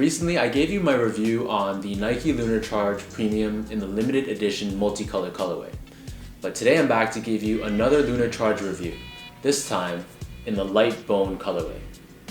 recently I gave you my review on the Nike Lunarcharge Premium in the limited edition multicolor colorway. But today I'm back to give you another Lunarcharge review, this time in the light bone colorway.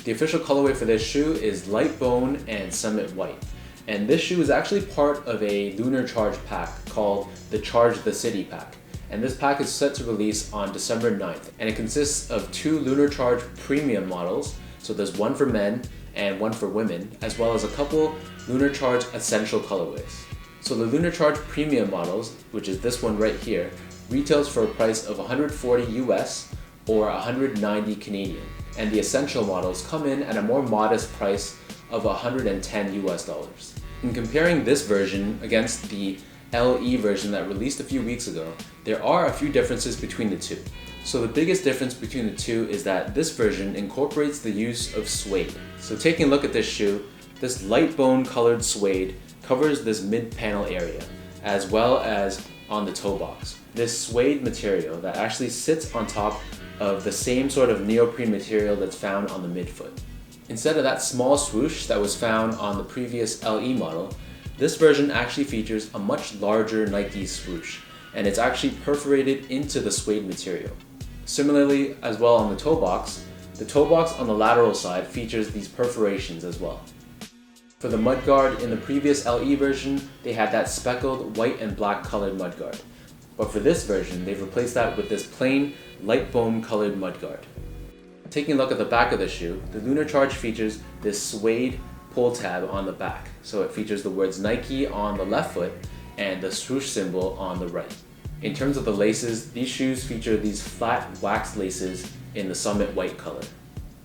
The official colorway for this shoe is light bone and summit white. And this shoe is actually part of a Lunarcharge pack called the Charge the City pack. And this pack is set to release on December 9th. And it consists of two Lunarcharge Premium models. So there's one for men and one for women, as well as a couple Lunarcharge Essential colorways. So the Lunarcharge Premium models, which is this one right here, retails for a price of 140 US or 190 Canadian. And the Essential models come in at a more modest price of 110 US dollars. In comparing this version against the LE version that released a few weeks ago, there are a few differences between the two. So the biggest difference between the two is that this version incorporates the use of suede. So taking a look at this shoe, this light bone colored suede covers this mid-panel area, as well as on the toe box. This suede material that actually sits on top of the same sort of neoprene material that's found on the midfoot. Instead of that small swoosh that was found on the previous LE model, this version actually features a much larger Nike swoosh, and it's actually perforated into the suede material. Similarly, as well on the toe box on the lateral side features these perforations as well. For the mudguard in the previous LE version, they had that speckled white and black colored mudguard. But for this version, they've replaced that with this plain light bone colored mudguard. Taking a look at the back of the shoe, the Lunarcharge features this suede pull tab on the back. So it features the words Nike on the left foot and the swoosh symbol on the right. In terms of the laces, these shoes feature these flat wax laces in the summit white color.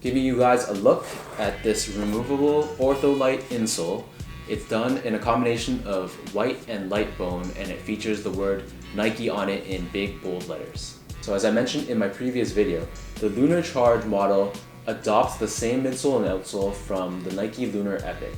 Giving you guys a look at this removable Ortholite insole. It's done in a combination of white and light bone, and it features the word Nike on it in big bold letters. So as I mentioned in my previous video, the Lunarcharge model adopts the same midsole and outsole from the Nike Lunar Epic.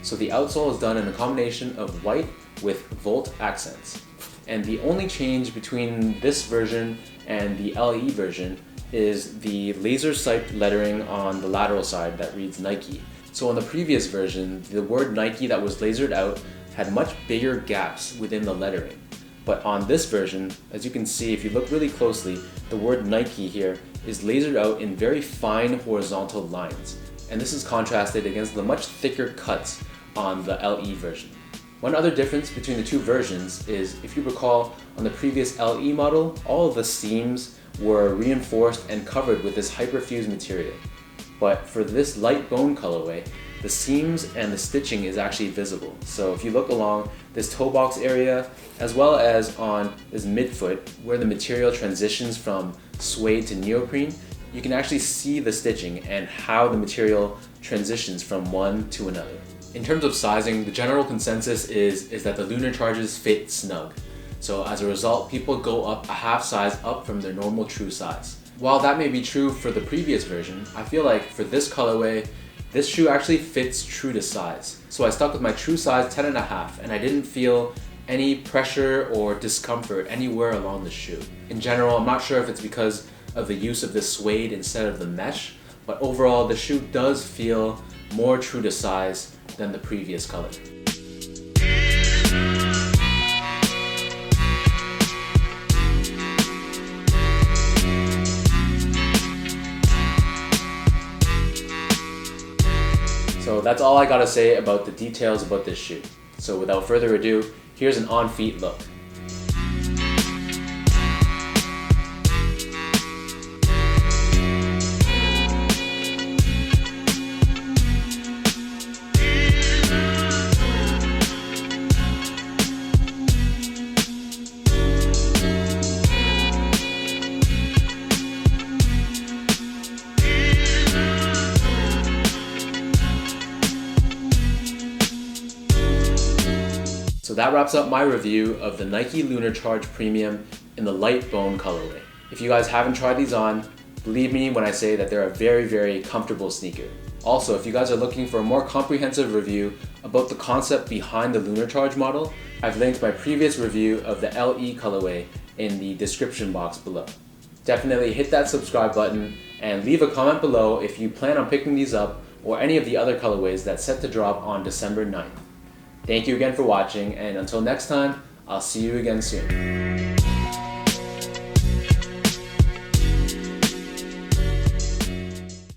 So the outsole is done in a combination of white with Volt accents. And the only change between this version and the LE version is the laser siped lettering on the lateral side that reads Nike. So on the previous version, the word Nike that was lasered out had much bigger gaps within the lettering. But on this version, as you can see, if you look really closely, the word Nike here is lasered out in very fine horizontal lines. And this is contrasted against the much thicker cuts on the LE version. One other difference between the two versions is, if you recall, on the previous LE model, all of the seams were reinforced and covered with this hyperfused material. But for this light bone colorway, the seams and the stitching is actually visible. So if you look along this toe box area, as well as on this midfoot, where the material transitions from suede to neoprene, you can actually see the stitching and how the material transitions from one to another. In terms of sizing, the general consensus is that the Lunarcharges fit snug. So as a result, people go up a half size up from their normal true size. While that may be true for the previous version, I feel like for this colorway, this shoe actually fits true to size. So I stuck with my true size 10.5, and I didn't feel any pressure or discomfort anywhere along the shoe. In general, I'm not sure if it's because of the use of this suede instead of the mesh, but overall the shoe does feel more true to size than the previous color. So that's all I gotta say about the details about this shoe. So without further ado, here's an on-feet look. So that wraps up my review of the Nike Lunarcharge Premium in the light bone colorway. If you guys haven't tried these on, believe me when I say that they're a very, very comfortable sneaker. Also, if you guys are looking for a more comprehensive review about the concept behind the Lunarcharge model, I've linked my previous review of the LE colorway in the description box below. Definitely hit that subscribe button and leave a comment below if you plan on picking these up or any of the other colorways that's set to drop on December 9th. Thank you again for watching, and until next time, I'll see you again soon.